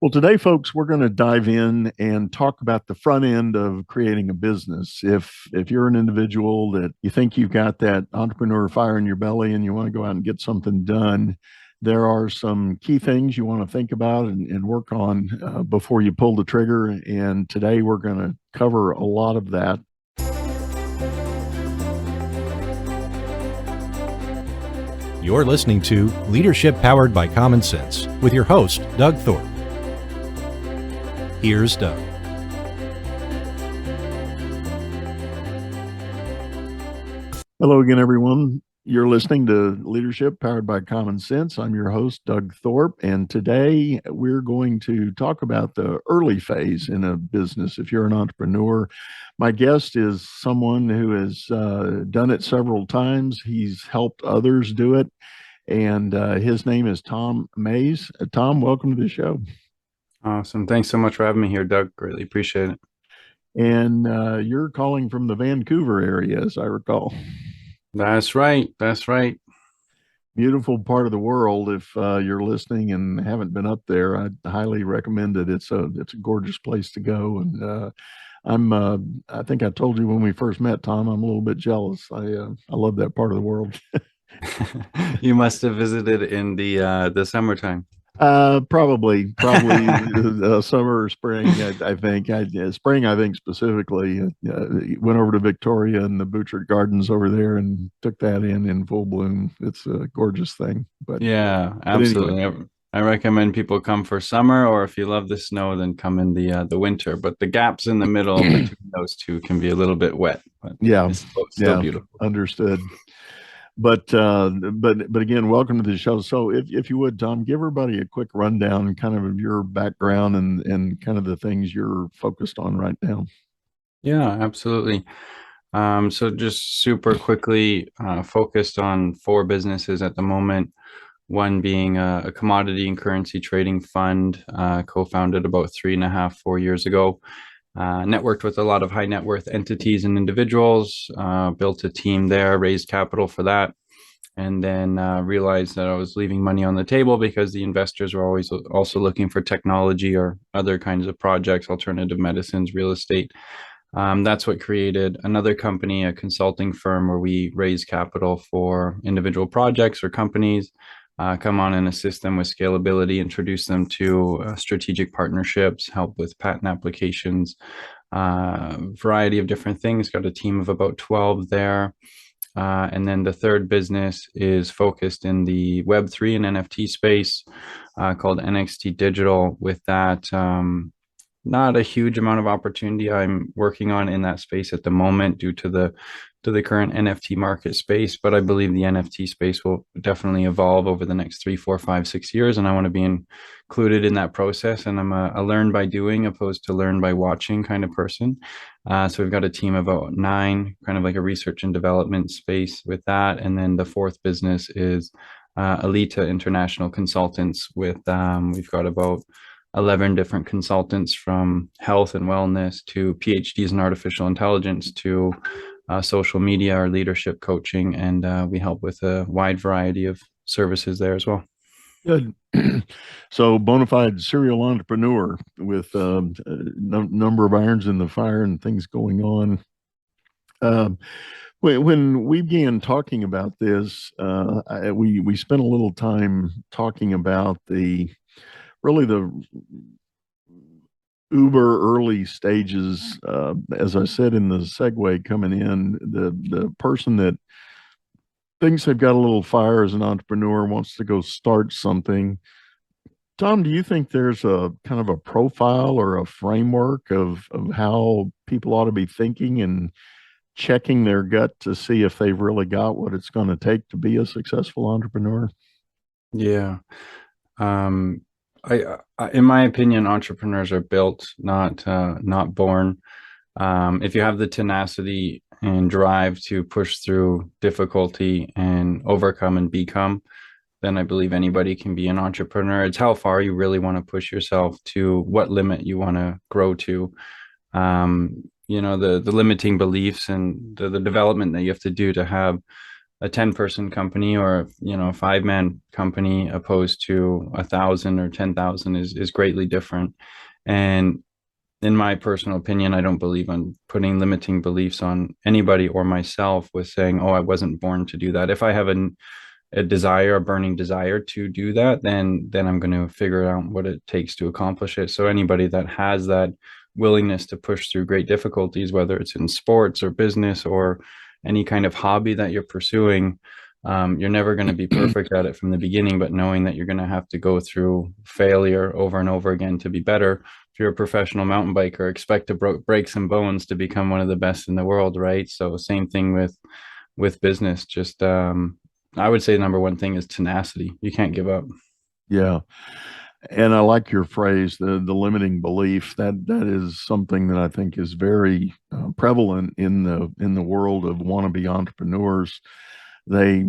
Well, today, folks, we're going to dive in and talk about the front end of creating a business. If you're an individual that you think you've got that entrepreneur fire in your belly and you want to go out and get something done, there are some key things you want to think about and work on before you pull the trigger. And today, we're going to cover a lot of that. You're listening to Leadership Powered by Common Sense with your host, Doug Thorpe. Here's Doug. Hello again, everyone. You're listening to Leadership Powered by Common Sense. I'm your host, Doug Thorpe, and today we're going to talk about the early phase in a business. If you're an entrepreneur, my guest is someone who has done it several times. He's helped others do it, and his name is Tom Mays. Tom, welcome to the show. Awesome. Thanks so much for having me here, Doug. Greatly appreciate it. And you're calling from the Vancouver area, as I recall. That's right. That's right. Beautiful part of the world. If you're listening and haven't been up there, I highly recommend it. It's a gorgeous place to go. And I think I told you when we first met, Tom, I'm a little bit jealous. I love that part of the world. You must have visited in the summertime. Probably summer or spring. I think spring. I think specifically went over to Victoria and the Butchert Gardens over there and took that in full bloom. It's a gorgeous thing. But yeah, absolutely. Anyway. I recommend people come for summer, or if you love the snow, then come in the winter. But the gaps in the middle between those two can be a little bit wet. But yeah, it's still beautiful. Understood. But again, welcome to the show. So if you would, Tom, give everybody a quick rundown kind of your background and kind of the things you're focused on right now. Yeah, absolutely. So just super quickly, focused on 4 businesses at the moment. One being a commodity and currency trading fund, co-founded about 4 years ago. Networked with a lot of high net worth entities and individuals, built a team there, raised capital for that, and then realized that I was leaving money on the table because the investors were always also looking for technology or other kinds of projects, alternative medicines, real estate. That's what created another company, a consulting firm, where we raise capital for individual projects or companies, come on and assist them with scalability, introduce them to strategic partnerships, help with patent applications, variety of different things. Got a team of about 12 there. And then the third business is focused in the Web3 and NFT space, called NxtDigital. With that, not a huge amount of opportunity I'm working on in that space at the moment due to the current NFT market space, but I believe the NFT space will definitely evolve over the next 3, 4, 5, 6 years, and I want to be included in that process. And I'm a learn by doing opposed to learn by watching kind of person. So we've got a team of about 9, kind of like a research and development space with that. And then the fourth business is Alita International Consultants. With we've got about 11 different consultants, from health and wellness to PhDs in artificial intelligence to social media or leadership coaching, and we help with a wide variety of services there as well. Good. So bona fide serial entrepreneur with a number of irons in the fire and things going on. When we began talking about this, we spent a little time talking about the uber early stages. As I said in the segue coming in, the person that thinks they've got a little fire as an entrepreneur wants to go start something. Tom, do you think there's a kind of a profile or a framework of how people ought to be thinking and checking their gut to see if they've really got what it's going to take to be a successful entrepreneur? Yeah. I in my opinion, entrepreneurs are built, not born. If you have the tenacity and drive to push through difficulty and overcome and become, then I believe anybody can be an entrepreneur. It's how far you really want to push yourself, to what limit you want to grow to. The limiting beliefs and the development that you have to do to have a 10-person company or, a 5-man company opposed to 1,000 or 10,000 is greatly different. And in my personal opinion, I don't believe in putting limiting beliefs on anybody or myself with saying, oh, I wasn't born to do that. If I have a desire, a burning desire to do that, then I'm going to figure out what it takes to accomplish it. So anybody that has that willingness to push through great difficulties, whether it's in sports or business or any kind of hobby that you're pursuing, you're never going to be perfect at it from the beginning, but knowing that you're going to have to go through failure over and over again to be better. If you're a professional mountain biker, expect to break some bones to become one of the best in the world, right? So same thing with business. Just I would say the number one thing is tenacity. You can't give up. Yeah. And I like your phrase, the limiting belief. That is something that I think is very prevalent in the world of wannabe entrepreneurs. They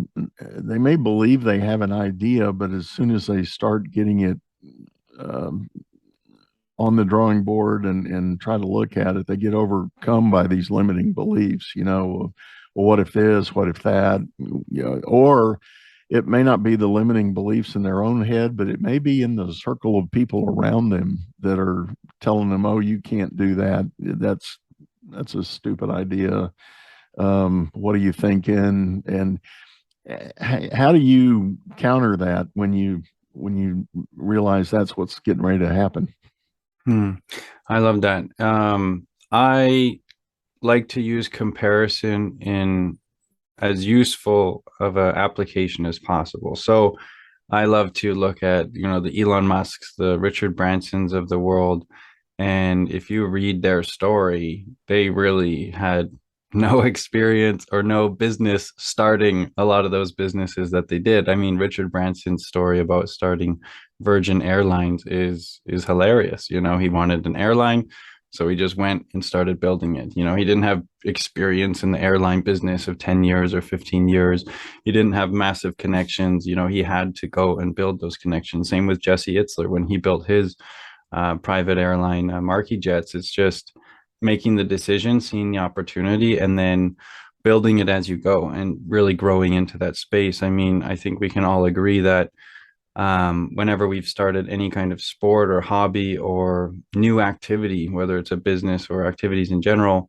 may believe they have an idea, but as soon as they start getting it um, on the drawing board and try to look at it, they get overcome by these limiting beliefs. Well, what if this? What if that? Or it may not be the limiting beliefs in their own head, but it may be in the circle of people around them that are telling them, "Oh, you can't do that. That's a stupid idea. What are you thinking?" And how do you counter that when you realize that's what's getting ready to happen? Hmm. I love that. I like to use comparison in as useful of an application as possible. So I love to look at, the Elon Musks, the Richard Bransons of the world. And if you read their story, they really had no experience or no business starting a lot of those businesses that they did. I mean, Richard Branson's story about starting Virgin Airlines is hilarious. He wanted an airline, so he just went and started building it. He didn't have experience in the airline business of 10 years or 15 years. He didn't have massive connections. He had to go and build those connections. Same with Jesse Itzler when he built his private airline, Marquis Jets. It's just making the decision, seeing the opportunity, and then building it as you go and really growing into that space. I mean, I think we can all agree that whenever we've started any kind of sport or hobby or new activity, whether it's a business or activities in general,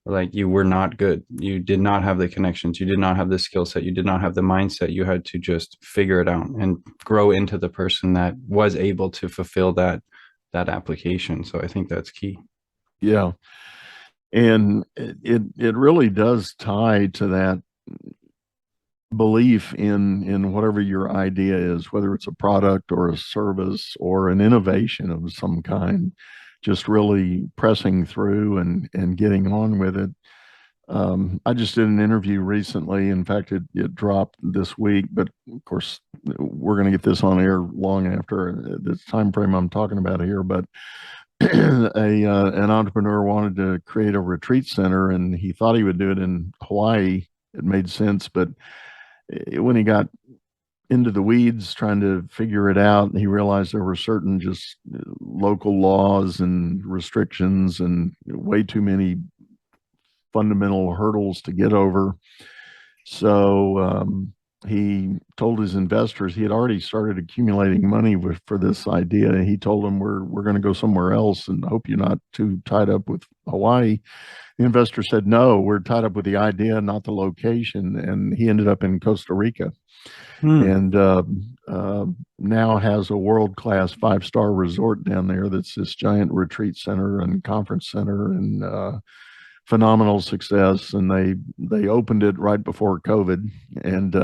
like you were not good. You did not have the connections. You did not have the skill set. You did not have the mindset. You had to just figure it out and grow into the person that was able to fulfill that application. So I think that's key. Yeah. And it really does tie to that belief in whatever your idea is, whether it's a product or a service or an innovation of some kind, just really pressing through and getting on with it. I just did an interview recently. In fact, it dropped this week, but of course, we're going to get this on air long after the time frame I'm talking about here. But an entrepreneur wanted to create a retreat center, and he thought he would do it in Hawaii. It made sense, but when he got into the weeds trying to figure it out, he realized there were certain just local laws and restrictions and way too many fundamental hurdles to get over. So he told his investors he had already started accumulating money for this idea. He told them, "We're going to go somewhere else, and hope you're not too tied up with Hawaii." The investor said, "No, we're tied up with the idea, not the location." And he ended up in Costa Rica, Hmm. and now has a world-class five-star resort down there. That's this giant retreat center and conference center, and phenomenal success. And they opened it right before COVID, and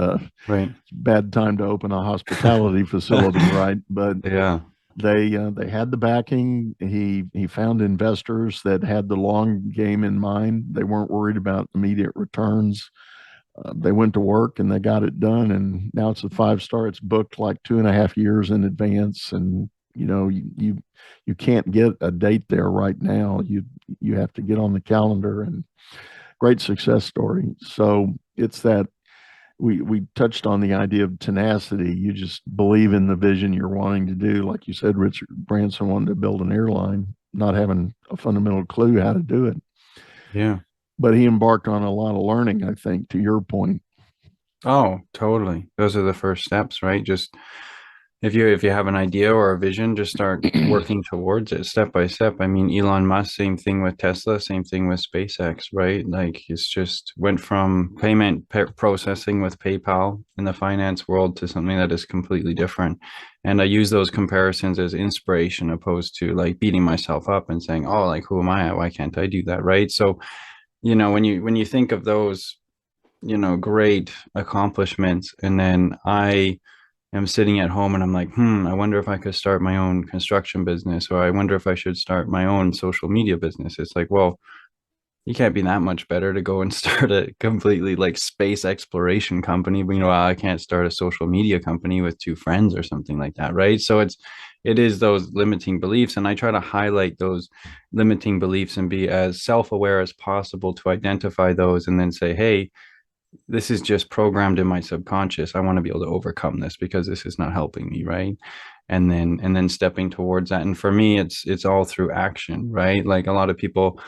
Right. bad time to open a hospitality facility, right? But Yeah. they had the backing. He found investors that had the long game in mind. They weren't worried about immediate returns. They went to work and they got it done. And now it's a five-star. It's booked like 2.5 years in advance. And you can't get a date there right now. You have to get on the calendar. And great success story. So it's that we touched on the idea of tenacity. You just believe in the vision you're wanting to do. Like you said, Richard Branson wanted to build an airline, not having a fundamental clue how to do it. Yeah. But he embarked on a lot of learning, I think, to your point. Oh, totally. Those are the first steps, right? Just if you have an idea or a vision, just start working towards it step by step. I mean, Elon Musk, same thing with Tesla, same thing with SpaceX, right? Like it's just went from processing with PayPal in the finance world to something that is completely different. And I use those comparisons as inspiration opposed to like beating myself up and saying, "Oh, like who am I? Why can't I do that?" Right? So, when you think of those, great accomplishments, and then I'm sitting at home and I'm like, I wonder if I could start my own construction business, or I wonder if I should start my own social media business. It's like, well, you can't be that much better to go and start a completely like space exploration company. But I can't start a social media company with two friends or something like that, right? So it is those limiting beliefs. And I try to highlight those limiting beliefs and be as self-aware as possible to identify those and then say, hey, this is just programmed in my subconscious. I want to be able to overcome this because this is not helping me, right? And then stepping towards that. And for me, it's all through action, right? Like a lot of people,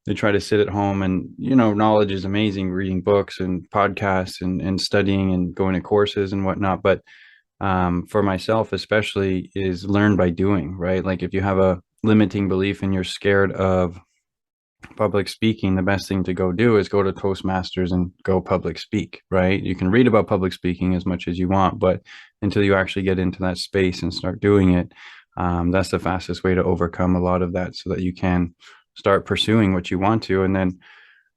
they try to sit at home and knowledge is amazing, reading books and podcasts and studying and going to courses and whatnot. But for myself especially is learn by doing, right? Like if you have a limiting belief and you're scared of public speaking, the best thing to go do is go to Toastmasters and go public speak, right? You can read about public speaking as much as you want, but until you actually get into that space and start doing it, that's the fastest way to overcome a lot of that so that you can start pursuing what you want to. And then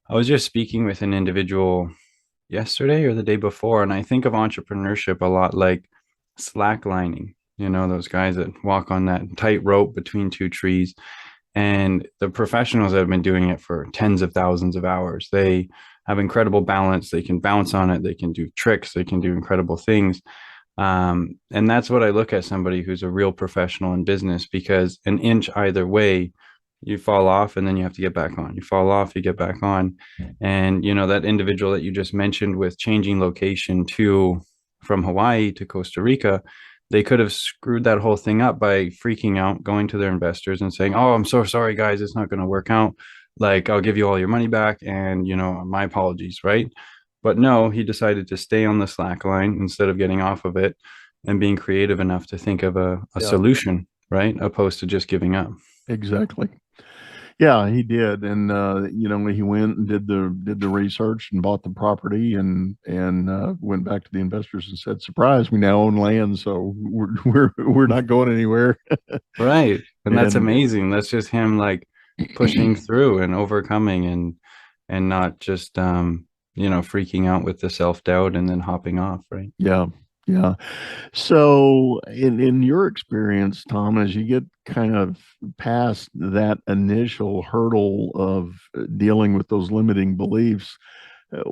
I was just speaking with an individual yesterday or the day before, and I think of entrepreneurship a lot like slacklining, those guys that walk on that tight rope between two trees, and the professionals that have been doing it for tens of thousands of hours, they have incredible balance. They can bounce on it. They can do tricks. They can do incredible things. And that's what I look at somebody who's a real professional in business, because an inch either way, you fall off and then you have to get back on. You fall off, you get back on. And, that individual that you just mentioned with changing location from Hawaii to Costa Rica, they could have screwed that whole thing up by freaking out, going to their investors and saying, "Oh, I'm so sorry, guys, it's not going to work out. Like, I'll give you all your money back, and my apologies," right? But no, he decided to stay on the slack line instead of getting off of it and being creative enough to think of a Yeah, solution, right? Opposed to just giving up. exactly. Yeah, he did, and he went and did the research and bought the property, and went back to the investors and said, "Surprise, we now own land, so we're not going anywhere." Right. And that's And amazing. That's just him like pushing through and overcoming and not just freaking out with the self-doubt and then hopping off, right? yeah, yeah. So, in your experience, Tom, as you get kind of past that initial hurdle of dealing with those limiting beliefs,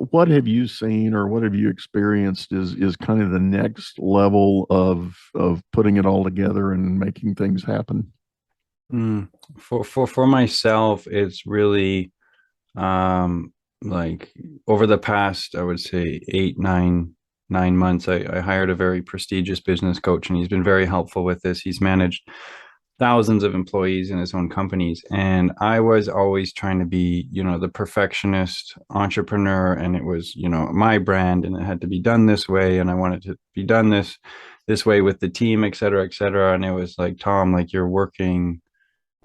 what have you seen or what have you experienced is kind of the next level of putting it all together and making things happen? Mm. For myself, it's really like over the past, I would say 8, 9 months, I hired a very prestigious business coach, and he's been very helpful with this. He's managed thousands of employees in his own companies. And I was always trying to be, the perfectionist entrepreneur. And it was, my brand, and it had to be done this way. And I wanted to be done this way with the team, et cetera, et cetera. And it was like, Tom, like you're working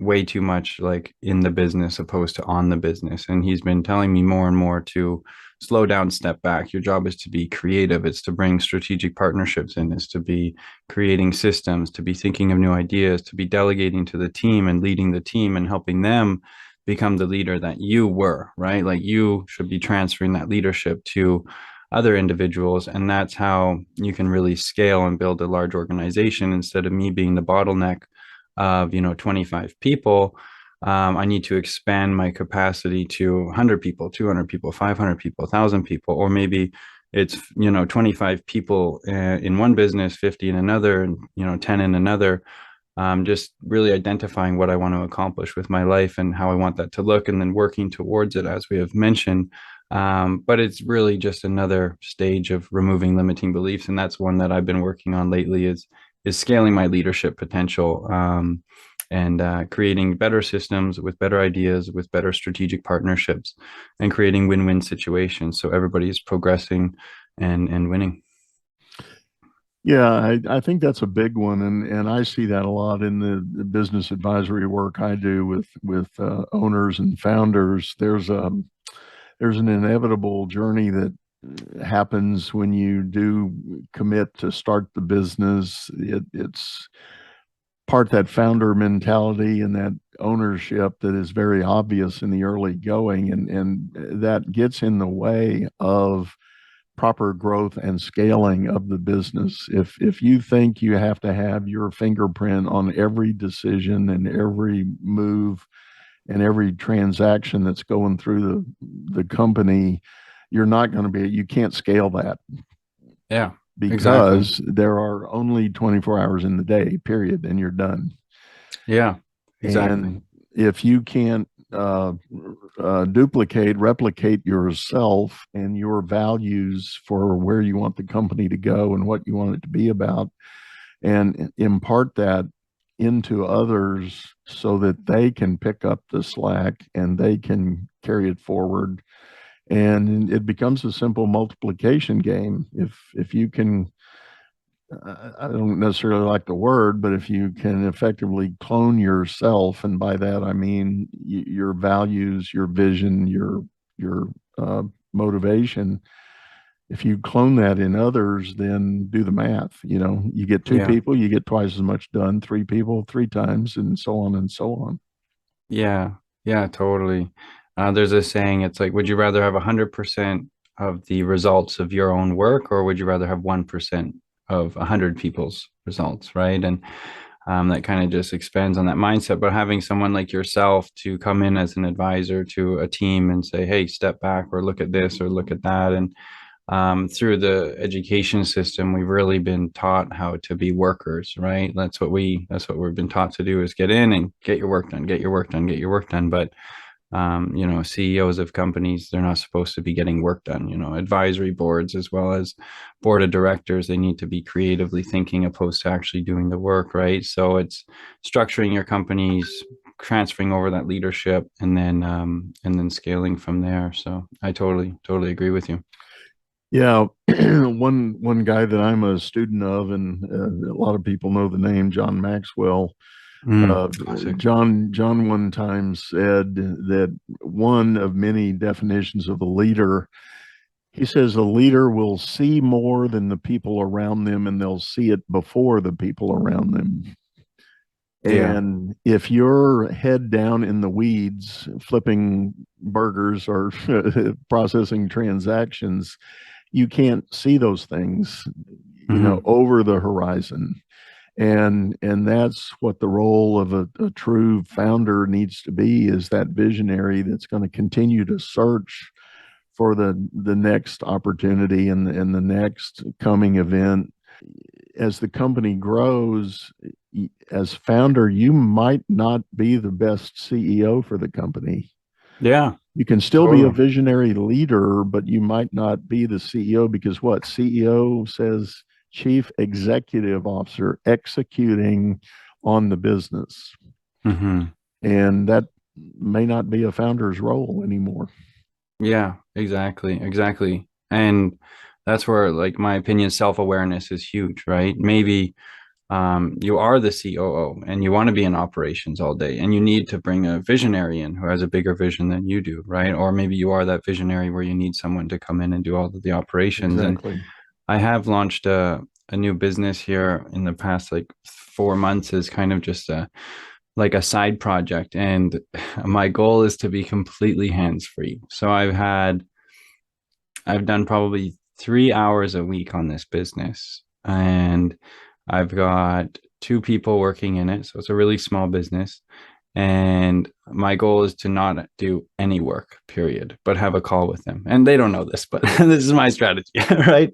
way too much like in the business opposed to on the business. And he's been telling me more and more to slow down, step back. Your job is to be creative. It's to bring strategic partnerships in, it's to be creating systems, to be thinking of new ideas, to be delegating to the team and leading the team and helping them become the leader that you were, right? Like you should be transferring that leadership to other individuals. And that's how you can really scale and build a large organization instead of me being the bottleneck of 25 people. I need to expand my capacity to 100 people, 200 people, 500 people, 1,000 people, or maybe it's 25 people in one business, 50 in another, and 10 in another. Just really identifying what I want to accomplish with my life and how I want that to look, and then working towards it, as we have mentioned. But it's really just another stage of removing limiting beliefs, and that's one that I've been working on lately. Is scaling my leadership potential, and creating better systems with better ideas, with better strategic partnerships, and creating win-win situations so everybody is progressing and winning. Yeah, I think that's a big one, and I see that a lot in the business advisory work I do with owners and founders. There's an inevitable journey that happens when you do commit to start the business. It's part that founder mentality and that ownership that is very obvious in the early going, and that gets in the way of proper growth and scaling of the business. If you think you have to have your fingerprint on every decision and every move and every transaction that's going through the company, you're not going to be, you can't scale that Yeah, exactly. because there are only 24 hours in the day, period, and you're done. Yeah, exactly. And if you can't replicate yourself and your values for where you want the company to go and what you want it to be about, and impart that into others so that they can pick up the slack and they can carry it forward. And it becomes a simple multiplication game. If you can, I don't necessarily like the word, but if you can effectively clone yourself, and by that I mean your values, your vision, your motivation. If you clone that in others, then do the math. You know, you get two Yeah. people, you get twice as much done. Three people, three times, and so on and so on. Yeah, yeah, totally. There's a saying, it's like, would you rather have 100% of the results of your own work, or would you rather have 1% of 100 people's results, right? And that kind of just expands on that mindset. But having someone like yourself to come in as an advisor to a team and say, hey, step back, or look at this, or look at that. And through the education system, we've really been taught how to be workers, right? That's what we've been taught to do, is get in and get your work done, get your work done, get your work done. But CEOs of companies, they're not supposed to be getting work done. Advisory boards, as well as board of directors, they need to be creatively thinking opposed to actually doing the work, right? So it's structuring your companies, transferring over that leadership, and then scaling from there. So I totally agree with you. Yeah, one guy that I'm a student of, and a lot of people know the name John Maxwell. Uh, Classic. John one time said that one of many definitions of a leader, he says a leader will see more than the people around them, and they'll see it before the people around them. Yeah. And if you're head down in the weeds, flipping burgers or processing transactions, you can't see those things, Hmm. over the horizon. And that's what the role of a true founder needs to be, is that visionary that's going to continue to search for the next opportunity and the next coming event. As the company grows, as founder, you might not be the best CEO for the company. Yeah, You can still be a totally. visionary leader, but you might not be the CEO, because what CEO says, chief executive officer executing on the business. Hmm. And that may not be a founder's role anymore. Yeah, exactly. And that's where, like, my opinion, self-awareness is huge, right? Maybe you are the COO and you want to be in operations all day, and you need to bring a visionary in who has a bigger vision than you do, right? Or maybe you are that visionary where you need someone to come in and do all of the operations. And Exactly. I have launched a new business here in the past like 4 months, as kind of just a side project. And my goal is to be completely hands free. So I've done probably 3 hours a week on this business, and I've got two people working in it. So it's a really small business. And my goal is to not do any work, period, but have a call with them. And they don't know this, but this is my strategy, right?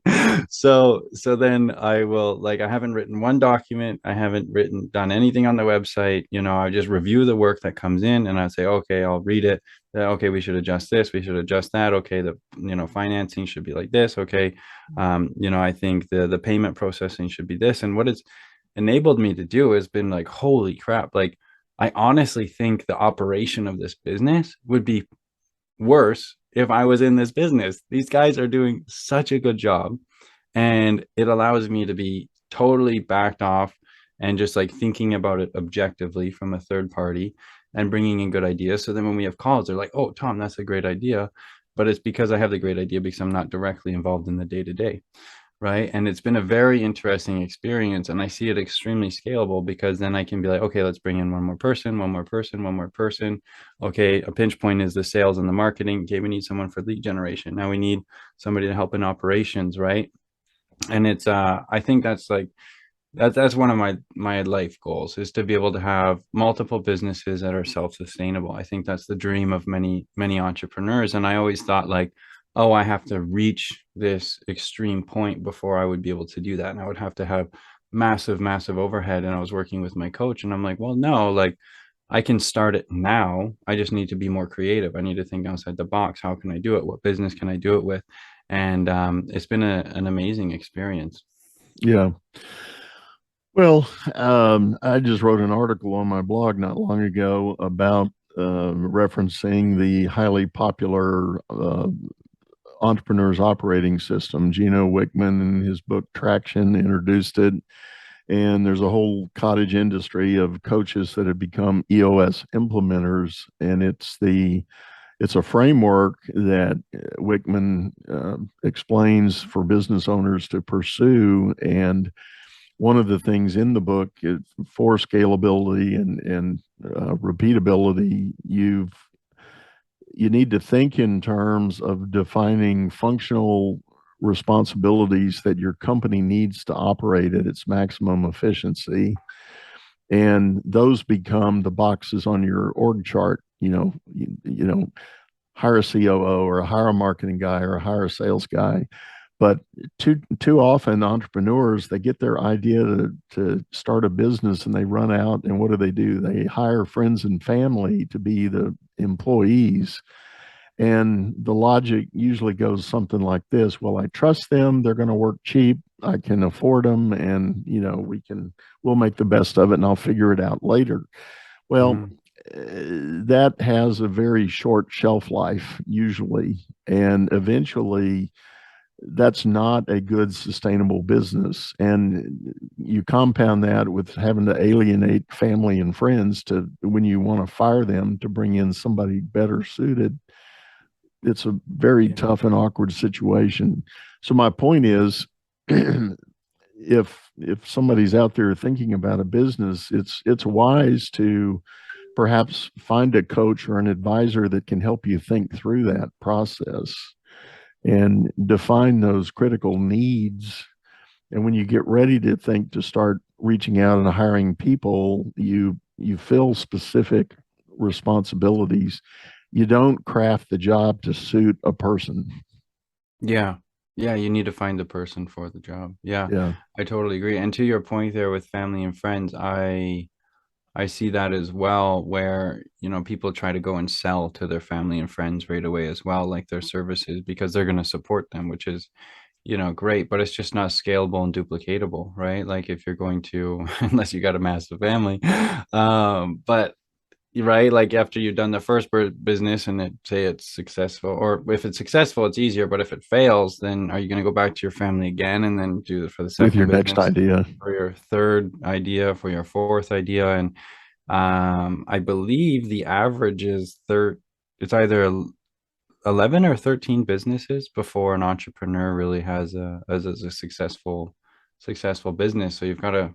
So then I will, like, I haven't written one document, I haven't done anything on the website. I just review the work that comes in, and I say, okay, I'll read it. Okay, we should adjust this, we should adjust that. Okay, the financing should be like this. Okay, I think the payment processing should be this. And what it's enabled me to do has been like, holy crap, like, I honestly think the operation of this business would be worse if I was in this business. These guys are doing such a good job. And it allows me to be totally backed off and just like thinking about it objectively from a third party and bringing in good ideas. So then when we have calls, they're like, oh, Tom, that's a great idea. But it's because I have the great idea because I'm not directly involved in the day to day. Right. And it's been a very interesting experience. And I see it extremely scalable because then I can be like, okay, let's bring in one more person, one more person, one more person. Okay. A pinch point is the sales and the marketing. Okay. We need someone for lead generation. Now we need somebody to help in operations. Right. And it's I think that's like that's one of my life goals, is to be able to have multiple businesses that are self-sustainable. I think that's the dream of many entrepreneurs. And I always thought like, oh, I have to reach this extreme point before I would be able to do that, and I would have to have massive overhead. And I was working with my coach and I'm like, well, no, like I can start it now. I just need to be more creative. I need to think outside the box. How can I do it? What business can I do it with? And it's been an amazing experience. Yeah. Well, I just wrote an article on my blog not long ago about referencing the highly popular entrepreneur's operating system. Gino Wickman, in his book Traction, introduced it. And there's a whole cottage industry of coaches that have become EOS implementers. And it's a framework that Wickman explains for business owners to pursue. And one of the things in the book is for scalability and repeatability, you need to think in terms of defining functional responsibilities that your company needs to operate at its maximum efficiency. And those become the boxes on your org chart. Hire a COO, or hire a marketing guy, or hire a sales guy. But too often entrepreneurs, they get their idea to start a business and they run out, and what do? They hire friends and family to be the employees. And the logic usually goes something like this: well, I trust them, they're going to work cheap, I can afford them, and we'll make the best of it and I'll figure it out later. Well, that has a very short shelf life usually, and eventually that's not a good sustainable business. And you compound that with having to alienate family and friends to, when you want to fire them to bring in somebody better suited, it's a very tough and awkward situation. So my point is, if somebody's out there thinking about a business, it's wise to perhaps find a coach or an advisor that can help you think through that process and define those critical needs. And when you get ready to start reaching out and hiring people, you fill specific responsibilities. You don't craft the job to suit a person. Yeah. You need to find the person for the job. Yeah. I totally agree. And to your point there with family and friends, I see that as well, where, people try to go and sell to their family and friends right away as well, like their services, because they're going to support them, which is, great, but it's just not scalable and duplicatable, right? Like if you're going to, unless you got a massive family, but right, like after you've done the first business and say it's successful, or if it's successful, it's easier, but if it fails, then are you going to go back to your family again and then do it for the second with your next idea, for your third idea, for your fourth idea? And I believe the average is it's either 11 or 13 businesses before an entrepreneur really has a successful business. So you've got to,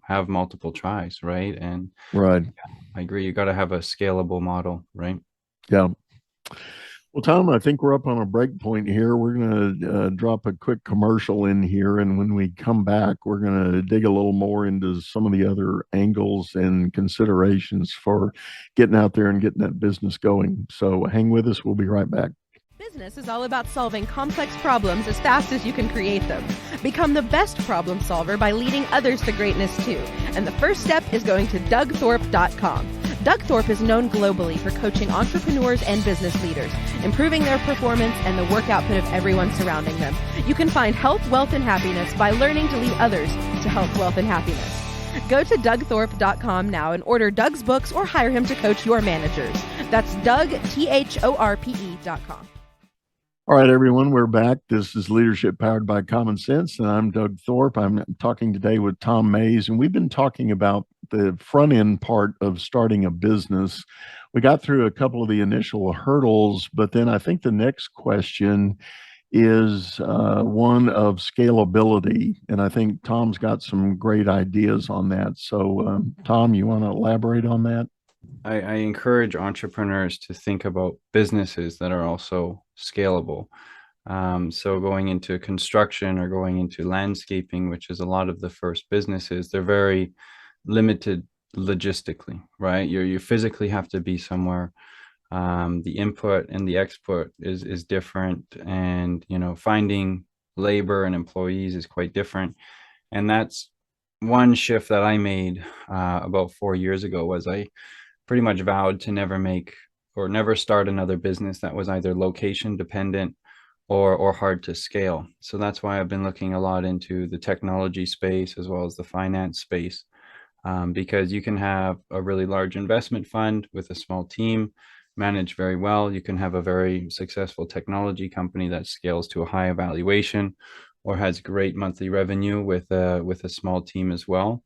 have multiple tries, right? And right. I agree. You got to have a scalable model, right? Yeah. Well, Tom, I think we're up on a break point here. We're going to drop a quick commercial in here. And when we come back, we're going to dig a little more into some of the other angles and considerations for getting out there and getting that business going. So hang with us. We'll be right back. Business is all about solving complex problems as fast as you can create them. Become the best problem solver by leading others to greatness too. And the first step is going to DougThorpe.com. Doug Thorpe is known globally for coaching entrepreneurs and business leaders, improving their performance and the work output of everyone surrounding them. You can find health, wealth, and happiness by learning to lead others to health, wealth, and happiness. Go to DougThorpe.com now and order Doug's books or hire him to coach your managers. That's DougThorpe.com. All right, everyone, we're back. This is Leadership Powered by Common Sense, and I'm Doug Thorpe. I'm talking today with Tom Mays, and we've been talking about the front end part of starting a business. We got through a couple of the initial hurdles, but then I think the next question is one of scalability, and I think Tom's got some great ideas on that. So, Tom, you want to elaborate on that? I encourage entrepreneurs to think about businesses that are also scalable. So going into construction or going into landscaping, which is a lot of the first businesses, they're very limited logistically, right? You physically have to be somewhere. The input and the export is different, and finding labor and employees is quite different. And that's one shift that I made about 4 years ago. Was I pretty much vowed to never make or never start another business that was either location dependent or hard to scale. So that's why I've been looking a lot into the technology space as well as the finance space, because you can have a really large investment fund with a small team managed very well. You can have a very successful technology company that scales to a high evaluation or has great monthly revenue with a small team as well.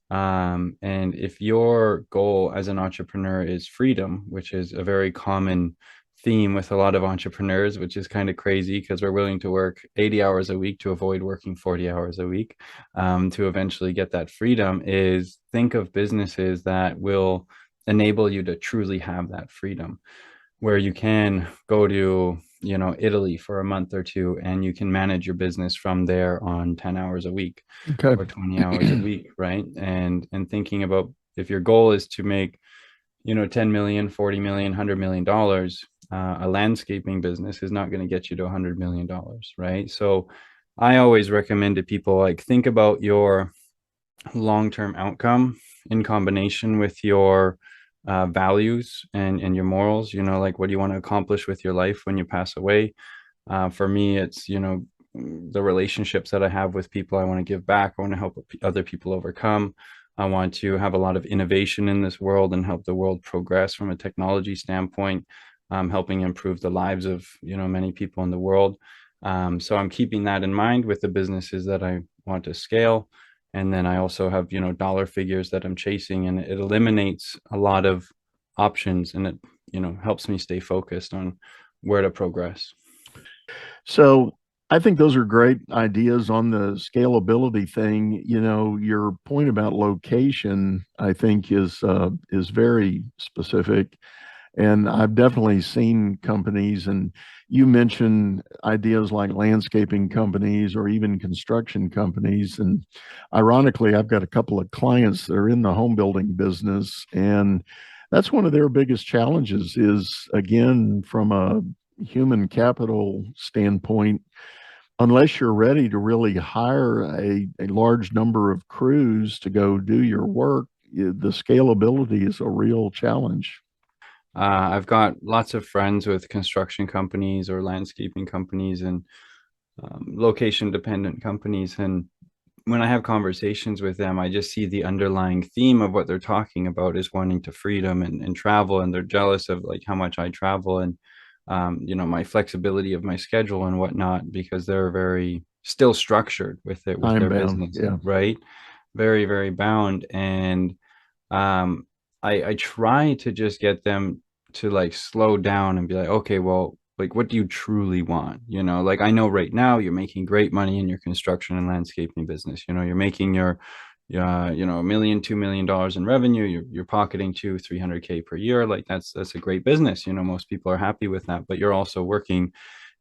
And if your goal as an entrepreneur is freedom, which is a very common theme with a lot of entrepreneurs, which is kind of crazy because we're willing to work 80 hours a week to avoid working 40 hours a week, to eventually get that freedom, is think of businesses that will enable you to truly have that freedom, where you can go to Italy for a month or two and you can manage your business from there on 10 hours a week Okay. or 20 hours a week, right? And thinking about, if your goal is to make 10 million, 40 million, $100 million, a landscaping business is not going to get you to $100 million, right? So I always recommend to people, like, think about your long-term outcome in combination with your values and your morals. Like, what do you want to accomplish with your life when you pass away? For me, it's the relationships that I have with people. I want to give back. I want to help other people overcome. I want to have a lot of innovation in this world and help the world progress from a technology standpoint, helping improve the lives of many people in the world. So I'm keeping that in mind with the businesses that I want to scale. And then I also have dollar figures that I'm chasing, and it eliminates a lot of options, and it helps me stay focused on where to progress. So I think those are great ideas on the scalability thing. Your point about location, I think, is very specific. And I've definitely seen companies, and you mentioned ideas like landscaping companies or even construction companies. And ironically, I've got a couple of clients that are in the home building business, and that's one of their biggest challenges is, again, from a human capital standpoint, unless you're ready to really hire a large number of crews to go do your work, the scalability is a real challenge. I've got lots of friends with construction companies or landscaping companies and location dependent companies. And when I have conversations with them, I just see the underlying theme of what they're talking about is wanting to freedom and travel. And they're jealous of, like, how much I travel and, my flexibility of my schedule and whatnot, because they're very still structured with it, with Time their bound. business, Yeah. right? Very, very bound. And um, I try to just get them to, like, slow down and be like, okay, well, like, what do you truly want? Like, I know right now you're making great money in your construction and landscaping business. You're making your, $1 million, $2 million in revenue. You're pocketing 300K per year. Like, that's a great business. Most people are happy with that, but you're also working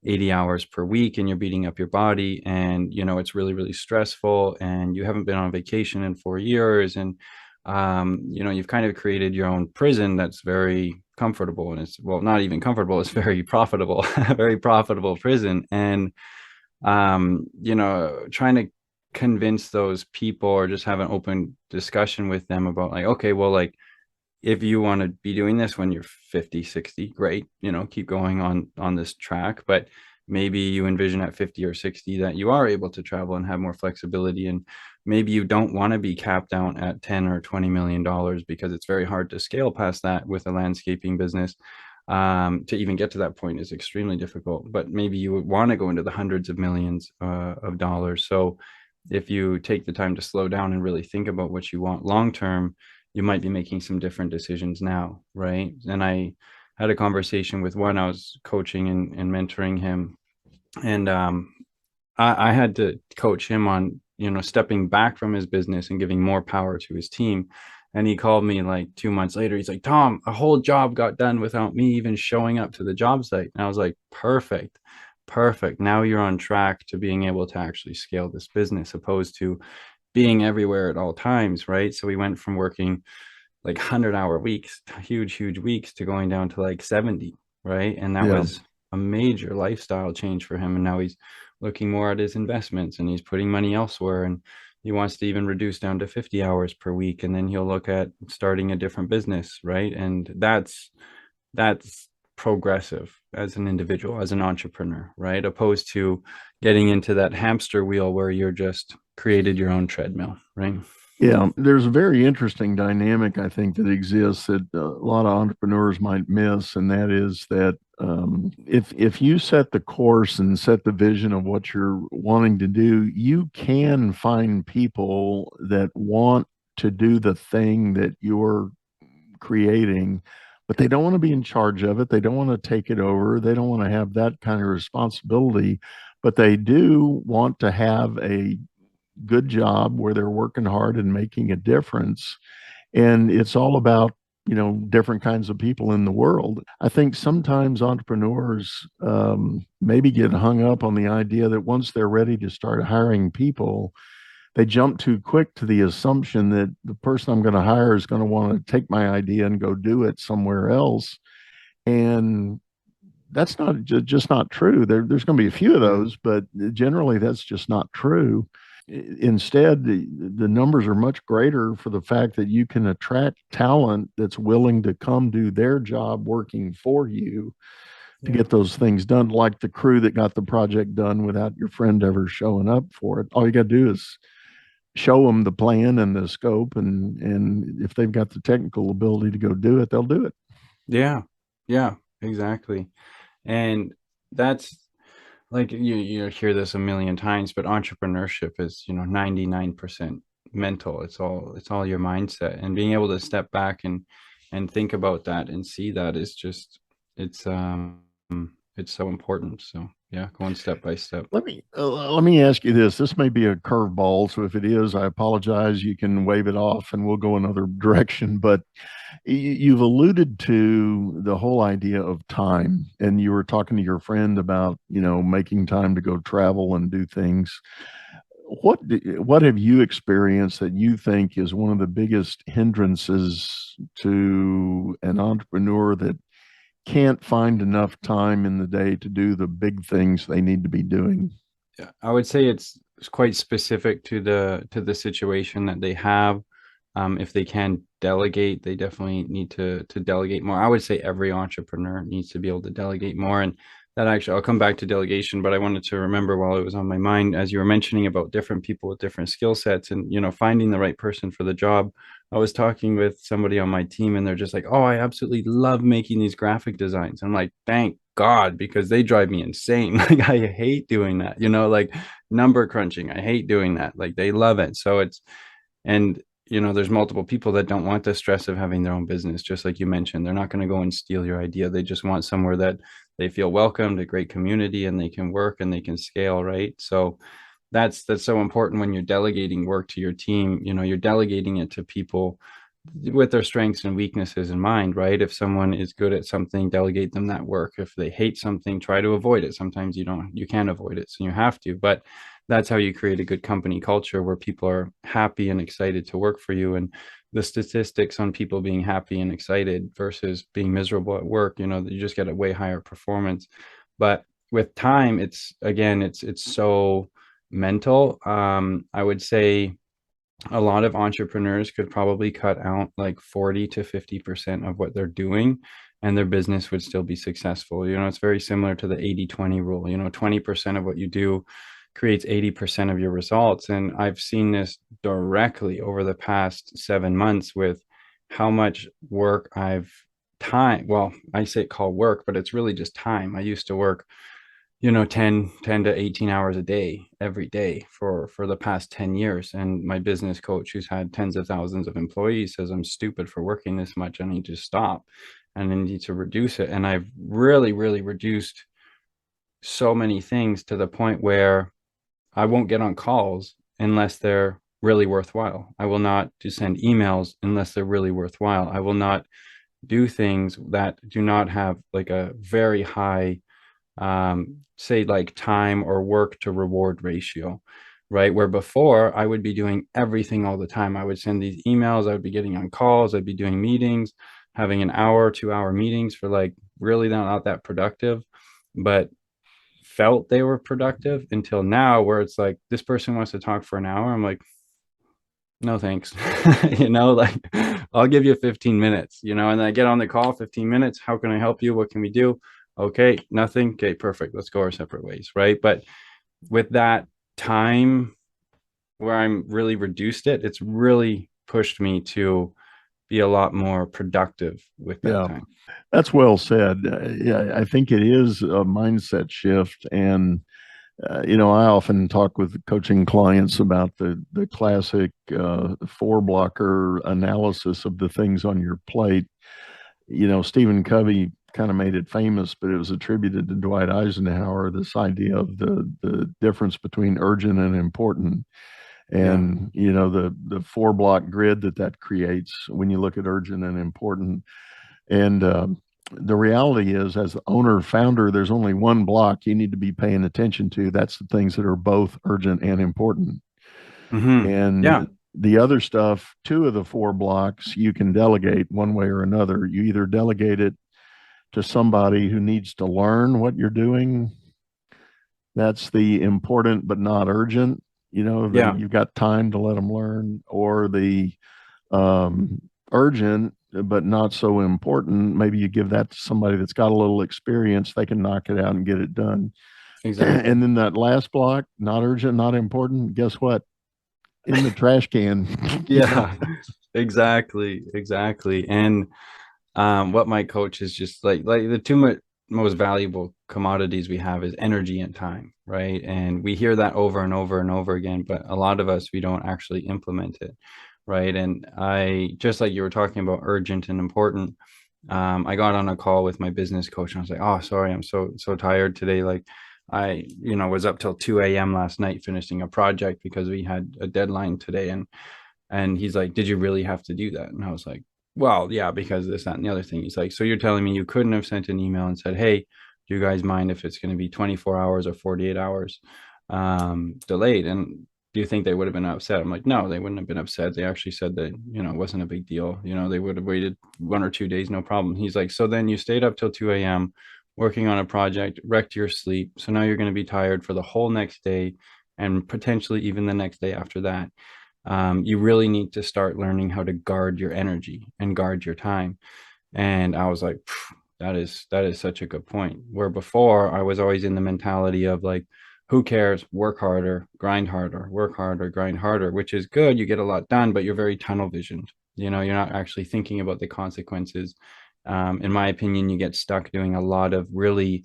80 hours per week and you're beating up your body, and it's really, really stressful, and you haven't been on vacation in 4 years, and you've kind of created your own prison that's very comfortable, and it's, well, not even comfortable, it's very profitable, very profitable prison. And trying to convince those people or just have an open discussion with them about, like, okay, well, like, if you want to be doing this when you're 50, 60, great, keep going on this track. But maybe you envision at 50 or 60 that you are able to travel and have more flexibility. And maybe you don't want to be capped out at 10 or $20 million, because it's very hard to scale past that with a landscaping business. To even get to that point is extremely difficult, but maybe you would want to go into the hundreds of millions of dollars. So if you take the time to slow down and really think about what you want long term, you might be making some different decisions now, right? And I had a conversation with one, I was coaching and mentoring him, and I had to coach him on, stepping back from his business and giving more power to his team. And he called me like 2 months later. He's like, Tom, a whole job got done without me even showing up to the job site. And I was like, perfect, perfect. Now you're on track to being able to actually scale this business, opposed to being everywhere at all times, right? So we went from working like 100-hour weeks, huge weeks, to going down to like 70, right? And that Yeah. was a major lifestyle change for him. And now he's looking more at his investments and he's putting money elsewhere. And he wants to even reduce down to 50 hours per week. And then he'll look at starting a different business, right? And that's progressive as an individual, as an entrepreneur, right? Opposed to getting into that hamster wheel where you're just created your own treadmill, right? Yeah, there's a very interesting dynamic, I think, that exists that a lot of entrepreneurs might miss, and that is that if you set the course and set the vision of what you're wanting to do, you can find people that want to do the thing that you're creating, but they don't want to be in charge of it. They don't want to take it over. They don't want to have that kind of responsibility, but they do want to have a good job where they're working hard and making a difference. And it's all about, different kinds of people in the world. I think sometimes entrepreneurs maybe get hung up on the idea that once they're ready to start hiring people, they jump too quick to the assumption that the person I'm going to hire is going to want to take my idea and go do it somewhere else. And that's not just not true. There's going to be a few of those, but generally that's just not true. Instead, the numbers are much greater for the fact that you can attract talent that's willing to come do their job working for you to get those things done, like the crew that got the project done without your friend ever showing up for it. All you got to do is show them the plan and the scope, and if they've got the technical ability to go do it, they'll do it. Yeah, exactly. And that's, like, you hear this a million times, but entrepreneurship is 99% mental. It's all your mindset, and being able to step back and think about that and see that is just, it's so important. So yeah, going step by step. Let me ask you this. This may be a curveball, so if it is, I apologize. You can wave it off, and we'll go another direction. But you've alluded to the whole idea of time, and you were talking to your friend about, making time to go travel and do things. What have you experienced that you think is one of the biggest hindrances to an entrepreneur that can't find enough time in the day to do the big things they need to be doing? Yeah, I would say it's quite specific to the situation that they have. If they can delegate, they definitely need to delegate more. I would say every entrepreneur needs to be able to delegate more. And that actually, I'll come back to delegation, but I wanted to remember while it was on my mind, as you were mentioning about different people with different skill sets and, finding the right person for the job. I was talking with somebody on my team and they're just like, oh, I absolutely love making these graphic designs. I'm like, thank God, because they drive me insane. Like, I hate doing that, like number crunching. I hate doing that. Like, they love it. So and there's multiple people that don't want the stress of having their own business. Just like you mentioned, they're not going to go and steal your idea. They just want somewhere that they feel welcomed, a great community, and they can work and they can scale, right? So that's so important when you're delegating work to your team. You're delegating it to people with their strengths and weaknesses in mind, right? If someone is good at something, delegate them that work. If they hate something, try to avoid it. Sometimes you can't avoid it, so you have to. But that's how you create a good company culture where people are happy and excited to work for you. And the statistics on people being happy and excited versus being miserable at work, you just get a way higher performance. But with time, it's so mental. I would say a lot of entrepreneurs could probably cut out like 40 to 50% of what they're doing, and their business would still be successful. It's very similar to the 80-20 rule. 20% of what you do creates 80% of your results. And I've seen this directly over the past 7 months with how much work I've time. Well, I say call work, but it's really just time. I used to work, 10 to 18 hours a day, every day for the past 10 years. And my business coach, who's had tens of thousands of employees, says I'm stupid for working this much. I need to stop and I need to reduce it. And I've really, really reduced so many things to the point where I won't get on calls unless they're really worthwhile. I will not just send emails unless they're really worthwhile. I will not do things that do not have like a very high, say like time or work to reward ratio, right? Where before I would be doing everything all the time. I would send these emails, I would be getting on calls, I'd be doing meetings, having an hour, 2 hour meetings for like really not that productive, but felt they were productive until now, where it's like this person wants to talk for an hour. I'm like, no thanks. Like I'll give you 15 minutes, and then I get on the call. 15 minutes, how can I help you? What can we do? Okay, nothing. Okay, perfect, let's go our separate ways, right? But with that time where I'm really reduced it, it's really pushed me to be a lot more productive with that Yeah, time. that's well said. Yeah, I think it is a mindset shift. And I often talk with coaching clients about the classic four blocker analysis of the things on your plate. Stephen Covey kind of made it famous, but it was attributed to Dwight Eisenhower, this idea of the difference between urgent and important. Yeah. And the four block grid that creates when you look at urgent and important. And the reality is, as the owner founder, there's only one block you need to be paying attention to. That's the things that are both urgent and important. Yeah. And the other stuff, two of the four blocks, you can delegate one way or another. You either delegate it to somebody who needs to learn what you're doing. That's the important but not urgent. Yeah. You've got time to let them learn, or the urgent but not so important. Maybe you give that to somebody that's got a little experience. They can knock it out and get it done. Exactly. And then that last block, not urgent, not important. Guess what? In the trash can. Yeah. Exactly. And what my coach is just like the two most valuable commodities we have is energy and time, right? And we hear that over and over and over again, but a lot of us, we don't actually implement it, right? And I, just like you were talking about urgent and important, I got on a call with my business coach and I was like, oh, sorry, I'm so tired today. Like I, was up till 2 a.m. last night finishing a project because we had a deadline today. And he's like, did you really have to do that? And I was like, well, yeah, because this, that, and the other thing. He's like, so you're telling me you couldn't have sent an email and said, hey, do you guys mind if it's going to be 24 hours or 48 hours delayed? And do you think they would have been upset? I'm like, no, they wouldn't have been upset. They actually said that, it wasn't a big deal. They would have waited 1 or 2 days, no problem. He's like, so then you stayed up till 2 a.m. working on a project, wrecked your sleep. So now you're going to be tired for the whole next day and potentially even the next day after that. You really need to start learning how to guard your energy and guard your time. And I was like, that is such a good point. Where before I was always in the mentality of like, who cares? Work harder, grind harder, work harder, grind harder, which is good. You get a lot done, but you're very tunnel visioned. You're not actually thinking about the consequences. In my opinion, you get stuck doing a lot of really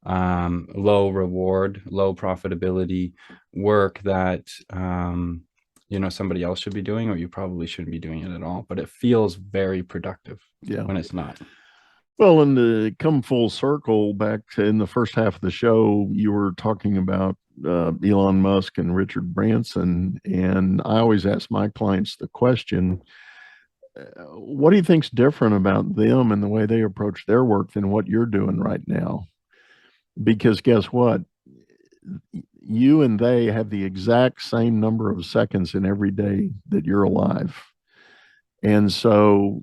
low reward, low profitability work that somebody else should be doing, or you probably shouldn't be doing it at all, but it feels very productive Yeah. when it's not. Well, and to come full circle back to in the first half of the show, you were talking about Elon Musk and Richard Branson. And I always ask my clients the question, what do you think's different about them and the way they approach their work than what you're doing right now? Because guess what? You and they have the exact same number of seconds in every day that you're alive. And so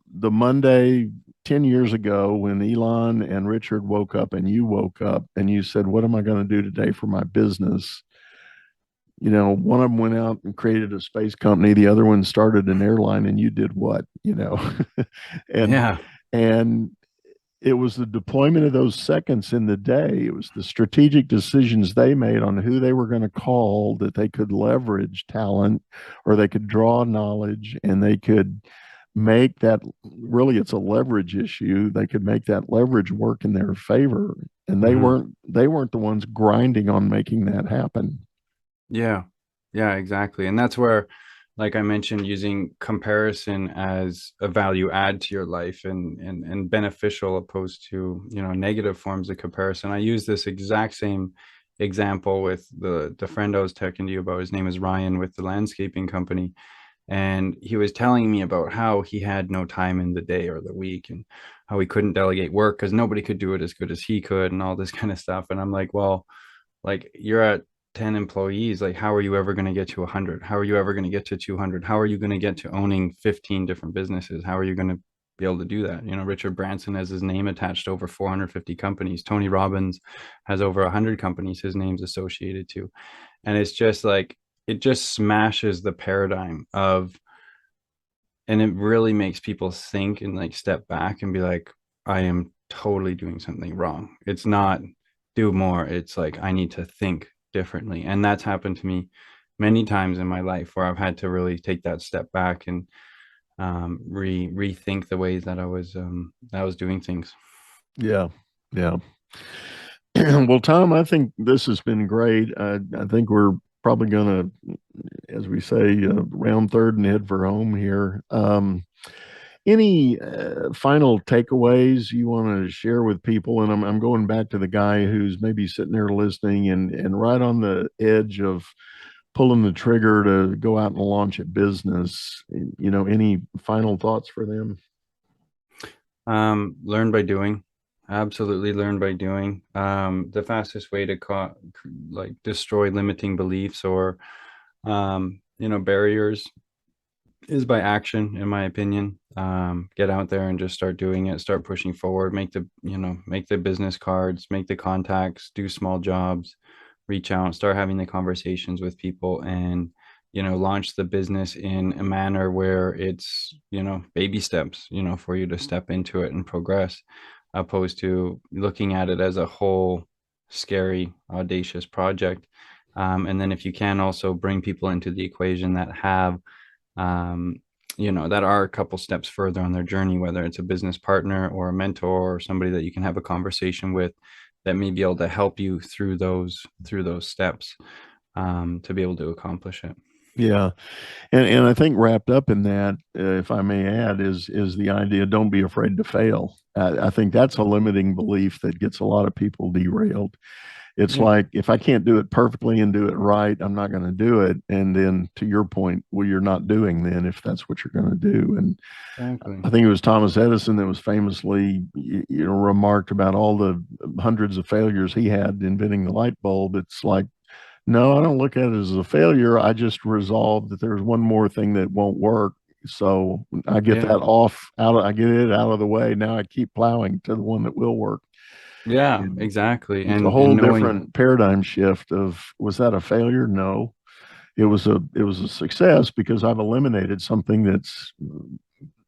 the Monday 10 years ago when Elon and Richard woke up and you woke up and you said, what am I going to do today for my business? One of them went out and created a space company. The other one started an airline, and you did what? and Yeah. and it was the deployment of those seconds in the day. It was the strategic decisions they made on who they were going to call, that they could leverage talent or they could draw knowledge, and they could make that, really it's a leverage issue. They could make that leverage work in their favor, and they weren't the ones grinding on making that happen. Yeah. Yeah, exactly. And that's where, like I mentioned, using comparison as a value add to your life and beneficial opposed to, negative forms of comparison. I use this exact same example with the friend I was talking to you about. His name is Ryan with the landscaping company. And he was telling me about how he had no time in the day or the week and how he couldn't delegate work because nobody could do it as good as he could and all this kind of stuff. And I'm like, well, like you're at 10 employees, like how are you ever going to get to 100? How are you ever going to get to 200? How are you going to get to owning 15 different businesses? How are you going to be able to do that? Richard Branson has his name attached to over 450 companies. Tony Robbins has over 100 companies his name's associated to. And it's just like, it just smashes the paradigm of, and it really makes people think and like step back and be like, I am totally doing something wrong. It's not do more. It's like, I need to think differently. And that's happened to me many times in my life where I've had to really take that step back and rethink the ways that I was doing things. Yeah, yeah. Well, Tom, I think this has been great. I think we're probably going to, as we say, round third and head for home here. Any final takeaways you want to share with people? And I'm going back to the guy who's maybe sitting there listening and right on the edge of pulling the trigger to go out and launch a business. Any final thoughts for them? Learn by doing. Absolutely learn by doing. The fastest way to like destroy limiting beliefs or barriers is by action, in my opinion. Get out there and just start doing it, start pushing forward, make the business cards, make the contacts, do small jobs, reach out, start having the conversations with people, and launch the business in a manner where it's baby steps for you to step into it and progress, opposed to looking at it as a whole scary audacious project. And then if you can also bring people into the equation that have that are a couple steps further on their journey, whether it's a business partner or a mentor or somebody that you can have a conversation with that may be able to help you through those steps, to be able to accomplish it. Yeah. And I think wrapped up in that, if I may add, is the idea, don't be afraid to fail. I think that's a limiting belief that gets a lot of people derailed. It's like, if I can't do it perfectly and do it right, I'm not going to do it. And then to your point, well, you're not doing then if that's what you're going to do. And Exactly. I think it was Thomas Edison that was famously, remarked about all the hundreds of failures he had inventing the light bulb. It's like, no, I don't look at it as a failure. I just resolved that there's one more thing that won't work. So I get that I get it out of the way. Now I keep plowing to the one that will work. Yeah, And exactly. it's a And whole knowing, different paradigm shift of, was that a failure? No, it was a success because I've eliminated something that's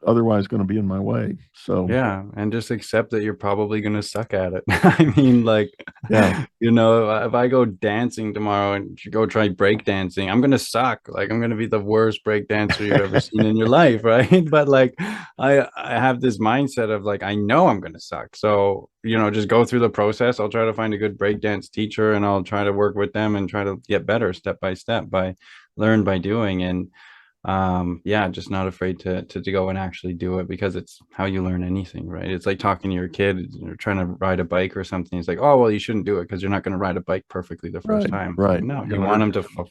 otherwise going to be in my way. So yeah, and just accept that you're probably going to suck at it. I mean, like, yeah, if I go dancing tomorrow and you go try break dancing, I'm going to suck. Like, I'm going to be the worst break dancer you've ever seen in your life, right? But like, I have this mindset of like, I know I'm going to suck. So, just go through the process. I'll try to find a good break dance teacher and I'll try to work with them and try to get better step by step, by learn by doing. And just not afraid to go and actually do it, because it's how you learn anything, right? It's like talking to your kid, you're trying to ride a bike or something. It's like, oh, well, you shouldn't do it because you're not going to ride a bike perfectly the first right, time. right. No, You're you gonna want them hurt to yourself.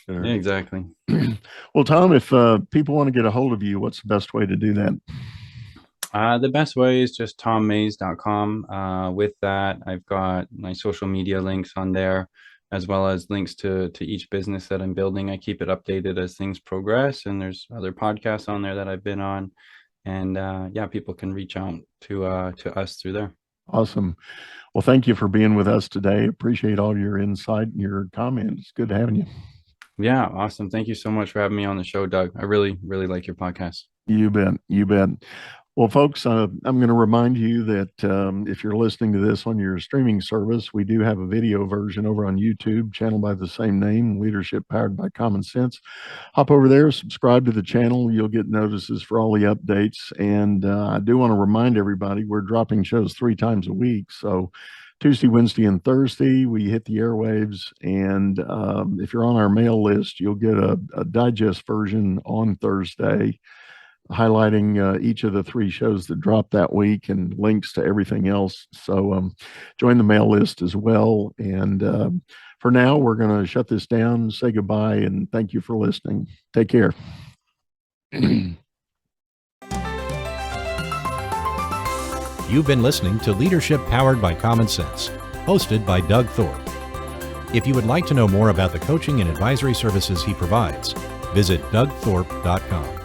yeah, exactly. Well, Tom, if people want to get a hold of you, what's the best way to do that? The best way is just tommays.com. With that, I've got my social media links on there, as well as links to each business that I'm building. I keep it updated as things progress, and there's other podcasts on there that I've been on. And people can reach out to us through there. Awesome. Well, thank you for being with us today. Appreciate all your insight and your comments. Good having you. Yeah, awesome. Thank you so much for having me on the show, Doug. I really, really like your podcast. You bet. You bet. Well, folks, I'm going to remind you that if you're listening to this on your streaming service, we do have a video version over on YouTube, channel by the same name, Leadership Powered by Common Sense. Hop over there, subscribe to the channel. You'll get notices for all the updates. And I do want to remind everybody, we're dropping shows 3 times a week. So Tuesday, Wednesday, and Thursday, we hit the airwaves. And if you're on our mail list, you'll get a digest version on Thursday, highlighting each of the 3 shows that dropped that week and links to everything else. So join the mail list as well. And for now, we're going to shut this down, say goodbye, and thank you for listening. Take care. You've been listening to Leadership Powered by Common Sense, hosted by Doug Thorpe. If you would like to know more about the coaching and advisory services he provides, visit dougthorpe.com.